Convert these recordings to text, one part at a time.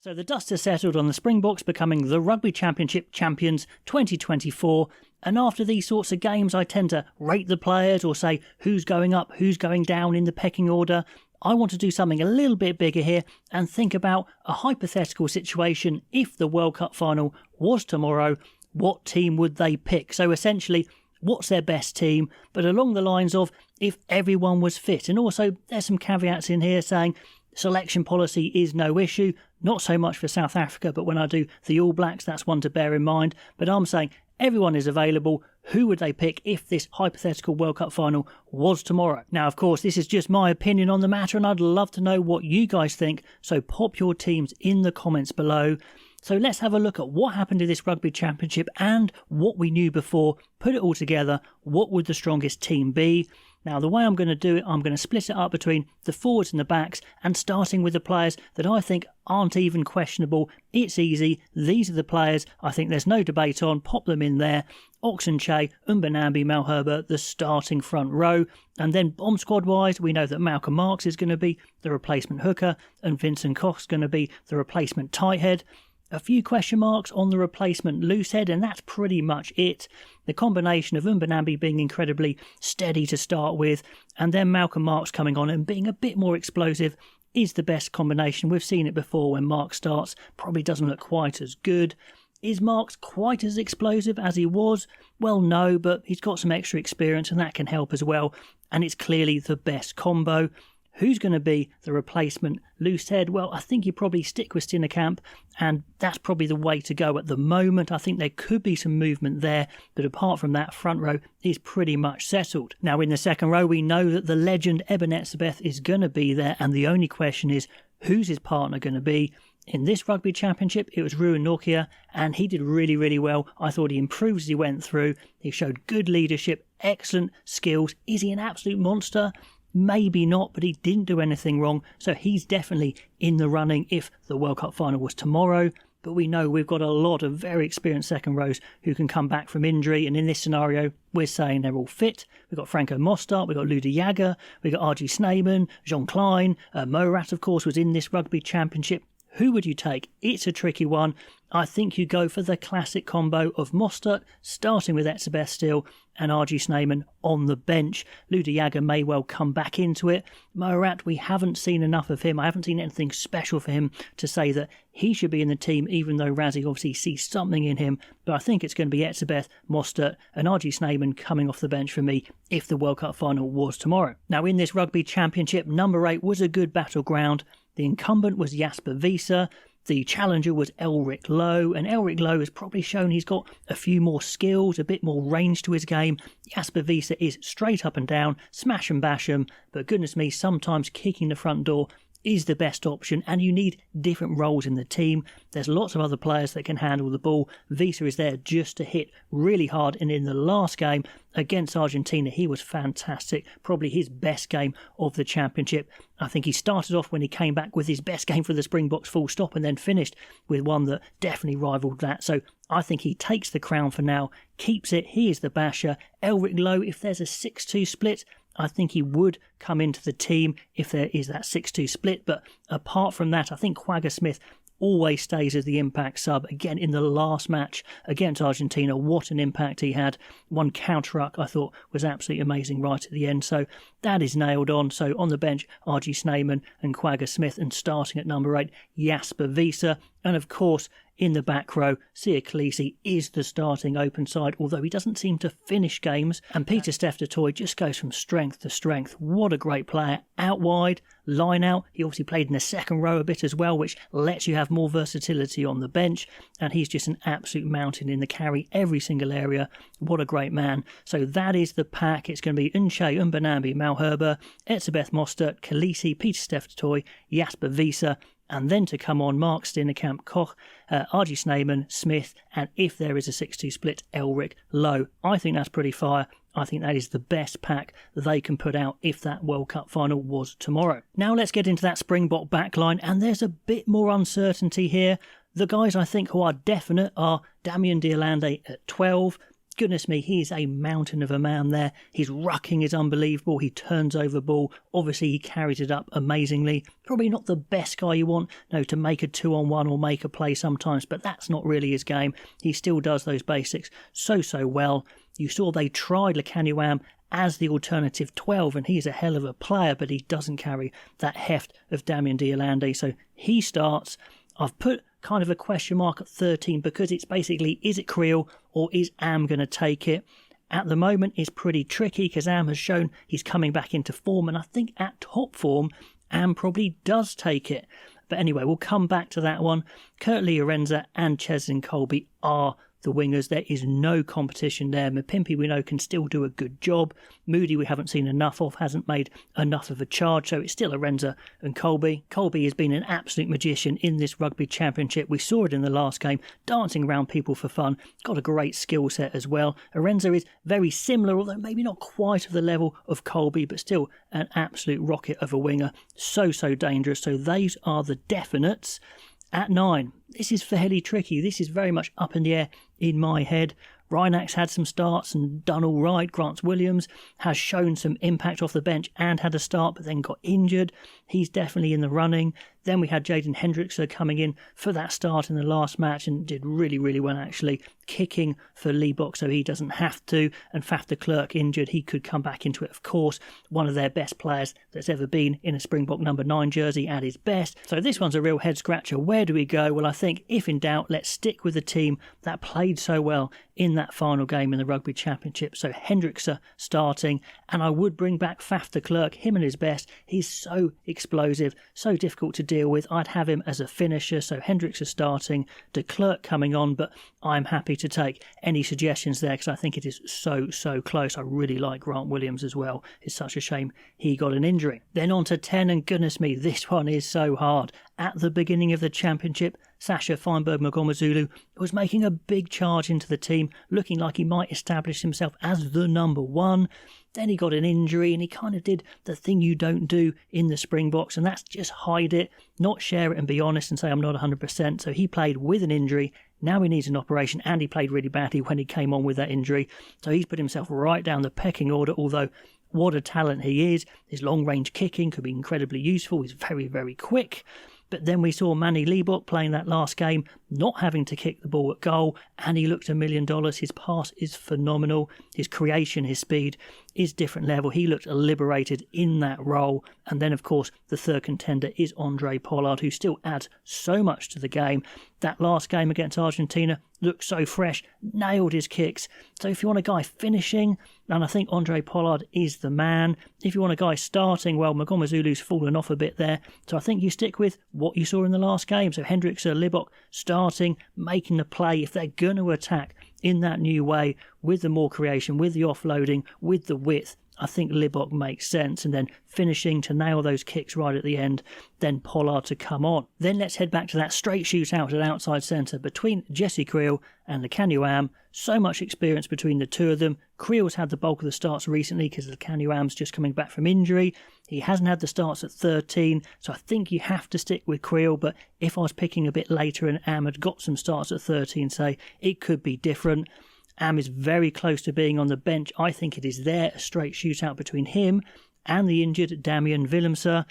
So the dust has settled on the Springboks becoming the Rugby Championship champions 2024, and after these sorts of games I tend to rate the players or say who's going up, who's going down in the pecking order. I want to do something a little bit bigger here and think about a hypothetical situation. If the World Cup final was tomorrow, what team would they pick? So essentially, what's their best team, but along the lines of if everyone was fit. And also there's some caveats in here saying selection policy is no issue, not so much for South Africa, but when I do the All Blacks, that's one to bear in mind. But I'm saying everyone is available. Who would they pick if this hypothetical World Cup final was tomorrow? Now, of course, this is just my opinion on the matter, and I'd love to know what you guys think, so pop your teams in the comments below. So let's have a look at what happened to this Rugby Championship and what we knew before. Put it all together. What would the strongest team be? Now, the way I'm going to do it, I'm going to split it up between the forwards and the backs, and starting with the players that I think aren't even questionable. It's easy. These are the players I think there's no debate on. Pop them in there. Oxenche, Mbonambi, Malherbe, the starting front row. And then bomb squad wise, we know that Malcolm Marx is going to be the replacement hooker and Vincent Koch's going to be the replacement tight head. A few question marks on the replacement loose head, and that's pretty much it. The combination of Mbonambi being incredibly steady to start with, and then Malcolm Marx coming on and being a bit more explosive is the best combination. We've seen it before when Marx starts, probably doesn't look quite as good. Is Marx quite as explosive as he was? Well, no, but he's got some extra experience and that can help as well, and it's clearly the best combo. Who's going to be the replacement loose head? Well, I think you probably stick with Steenekamp, and that's probably the way to go at the moment. I think there could be some movement there, but apart from that, front row is pretty much settled. Now, in the second row, we know that the legend Eben Etzebeth is going to be there, and the only question is, who's his partner going to be? In this Rugby Championship, it was Ruan Nortje, and he did really, really well. I thought he improved as he went through. He showed good leadership, excellent skills. Is he an absolute monster? Maybe not, but he didn't do anything wrong, so he's definitely in the running if the World Cup final was tomorrow. But we know we've got a lot of very experienced second rows who can come back from injury, and in this scenario, we're saying they're all fit. We've got Franco Mostert, we've got Ludo Jager, we've got RG Snyman, Jean Klein, Morat, of course, was in this Rugby Championship. Who would you take? It's a tricky one. I think you go for the classic combo of Mostert, starting with Etzebeth still, and RG Snyman on the bench. Ludo Jager may well come back into it. Morat, we haven't seen enough of him. I haven't seen anything special for him to say that he should be in the team, even though Razzie obviously sees something in him. But I think it's going to be Etzebeth, Mostert, and RG Snyman coming off the bench for me if the World Cup final was tomorrow. Now, in this Rugby Championship, number 8 was a good battleground. The incumbent was Jasper Wiese. The challenger was Elric Lowe, and Elric Lowe has probably shown he's got a few more skills, a bit more range to his game. Jasper Wiese is straight up and down, smash and bash 'em, but goodness me, sometimes kicking the front door is the best option, and you need different roles in the team. There's lots of other players that can handle the ball. Wiese is there just to hit really hard, and in the last game against Argentina, he was fantastic, probably his best game of the championship. I think he started off when he came back with his best game for the Springboks full stop, and then finished with one that definitely rivaled that. So I think he takes the crown for now, keeps it. He is the basher. Elric Lowe, if there's a 6-2 split, I think he would come into the team if there is that 6-2 split. But apart from that, I think Kwagga Smith always stays as the impact sub. Again, in the last match against Argentina, what an impact he had. One counter-ruck I thought was absolutely amazing right at the end. So that is nailed on. So on the bench, RG Snyman and Kwagga Smith, and starting at number 8, Jasper Wiese. And of course, in the back row, Siya Kolisi is the starting open side, although he doesn't seem to finish games. And Pieter-Steph du Toit just goes from strength to strength. What a great player. Out wide, line out. He obviously played in the second row a bit as well, which lets you have more versatility on the bench. And he's just an absolute mountain in the carry, every single area. What a great man. So that is the pack. It's going to be Nche, Mbonambi, Malherbe, Etzebeth, Mostert, Kolisi, Pieter-Steph du Toit, Jasper Wiese, and then to come on, Marx, Steenekamp, Koch, RG Snyman, Smith, and if there is a 6-2 split, Elric Lowe. I think that's pretty fire. I think that is the best pack they can put out if that World Cup final was tomorrow. Now let's get into that Springbok backline, and there's a bit more uncertainty here. The guys I think who are definite are Damian de Allende at 12, Goodness me, he is a mountain of a man there. His rucking is unbelievable. He turns over ball. Obviously, he carries it up amazingly. Probably not the best guy you want, to make a 2-on-1 or make a play sometimes, but that's not really his game. He still does those basics so well. You saw they tried Lacaniwam as the alternative 12, and he's a hell of a player, but he doesn't carry that heft of Damien Diolande, so he starts. I've put kind of a question mark at 13 because it's basically, is it Creel or is Am going to take it? At the moment, it's pretty tricky because Am has shown he's coming back into form, and I think at top form, Am probably does take it. But anyway, we'll come back to that one. Kurtley Arenza and Cheslin Colby are the wingers. There is no competition there. Mapimpi, we know, can still do a good job. Moody, we haven't seen enough of, hasn't made enough of a charge, so it's still Arenza and Colby. Colby has been an absolute magician in this rugby championship. We saw it in the last game, dancing around people for fun. Got a great skill set as well. Arenza is very similar, although maybe not quite of the level of Colby, but still an absolute rocket of a winger. So dangerous. So these are the definites. At 9, this is fairly tricky. This is very much up in the air in my head. Reinach's had some starts and done all right. Grant Williams has shown some impact off the bench and had a start, but then got injured. He's definitely in the running. Then we had Jaden Hendrickse coming in for that start in the last match and did really well, actually, kicking for Liebok so he doesn't have to. And Faf de Klerk injured. He could come back into it, of course. One of their best players that's ever been in a Springbok number 9 jersey at his best. So this one's a real head-scratcher. Where do we go? Well, I think, if in doubt, let's stick with the team that played so well in that final game in the Rugby Championship. So Hendrickse starting, and I would bring back Faf de Klerk, him at his best. He's so explosive, so difficult to deal with. I'd have him as a finisher, so Hendrickse starting, de Klerk coming on, but I'm happy to take any suggestions there because I think it is so close. I really like Grant Williams as well. It's such a shame he got an injury. Then on to 10, and goodness me, this one is so hard. At the beginning of the championship, Sasha Feinberg-Magomezulu was making a big charge into the team, looking like he might establish himself as the number 1. Then he got an injury and he kind of did the thing you don't do in the Springboks, and that's just hide it, not share it and be honest and say I'm not 100%. So he played with an injury. Now he needs an operation, and he played really badly when he came on with that injury. So he's put himself right down the pecking order, although what a talent he is. His long-range kicking could be incredibly useful. He's very quick. But then we saw Manny Liebok playing that last game, not having to kick the ball at goal, and he looked $1 million. His pass is phenomenal. His creation, his speed is different level. He looked liberated in that role. And then, of course, the third contender is Andre Pollard, who still adds so much to the game. That last game against Argentina looked so fresh, nailed his kicks. So if you want a guy finishing, and I think Andre Pollard is the man. If you want a guy starting, well, Magomezulu's fallen off a bit there. So I think you stick with what you saw in the last game. So Hendrickse, Liebok starting, making the play. If they're going to attack in that new way, with the more creation, with the offloading, with the width, I think Liebok makes sense, and then finishing to nail those kicks right at the end, then Pollard to come on. Then let's head back to that straight shootout at outside centre between Jesse Creel and Lacaniwam. So much experience between the two of them. Creel's had the bulk of the starts recently because Lacaniwam's just coming back from injury. He hasn't had the starts at 13, so I think you have to stick with Creel, but if I was picking a bit later and Am had got some starts at 13, say, it could be different. Am is very close to being on the bench. I think it is there, a straight shootout between him and the injured Damian Willemse.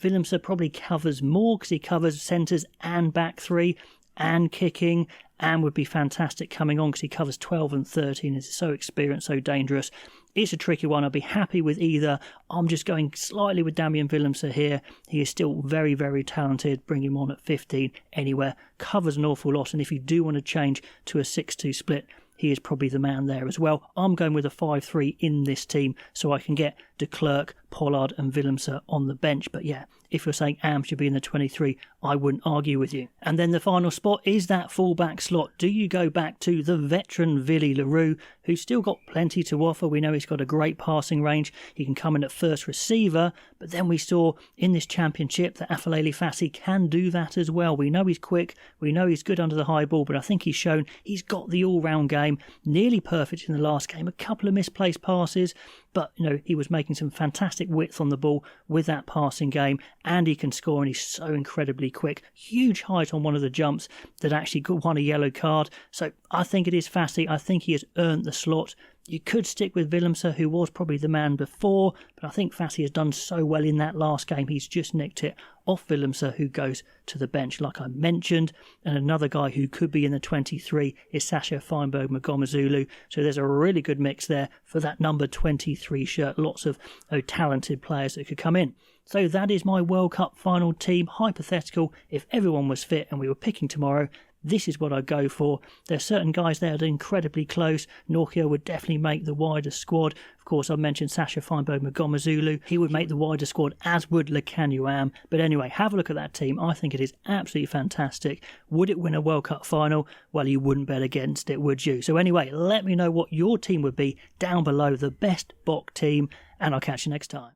Willemse probably covers more because he covers centres and back 3 and kicking. Am would be fantastic coming on because he covers 12 and 13. He's so experienced, so dangerous. It's a tricky one. I'll be happy with either. I'm just going slightly with Damian Willemse here. He is still very talented. Bring him on at 15 anywhere. Covers an awful lot, and if you do want to change to a 6-2 split, he is probably the man there as well. I'm going with a 5-3 in this team so I can get de Klerk, Pollard and Willemse on the bench. But yeah, if you're saying Am should be in the 23, I wouldn't argue with you. And then the final spot is that fullback slot. Do you go back to the veteran Willie le Roux, who's still got plenty to offer? We know he's got a great passing range. He can come in at first receiver, but then we saw in this championship that Afalele Fassi can do that as well. We know he's quick, we know he's good under the high ball, but I think he's shown he's got the all-round game. Nearly perfect in the last game, a couple of misplaced passes, but he was making some fantastic width on the ball with that passing game, and he can score, and he's so incredibly quick. Huge height on one of the jumps that actually won a yellow card. So I think it is Fassi. I think he has earned the slot. You could stick with Willemse, who was probably the man before, but I think Fassi has done so well in that last game, he's just nicked it off Willemse, who goes to the bench, like I mentioned. And another guy who could be in the 23 is Sasha Feinberg-Magomezulu. So there's a really good mix there for that number 23 shirt. Lots of talented players that could come in. So that is my World Cup final team. Hypothetical, if everyone was fit and we were picking tomorrow, this is what I'd go for. There's certain guys there that are incredibly close. Norkia would definitely make the wider squad. Of course, I mentioned Sasha Feinberg-Magomezulu. He would make the wider squad, as would Lekanyuam. But anyway, have a look at that team. I think it is absolutely fantastic. Would it win a World Cup final? Well, you wouldn't bet against it, would you? So anyway, let me know what your team would be down below, the best Bok team, and I'll catch you next time.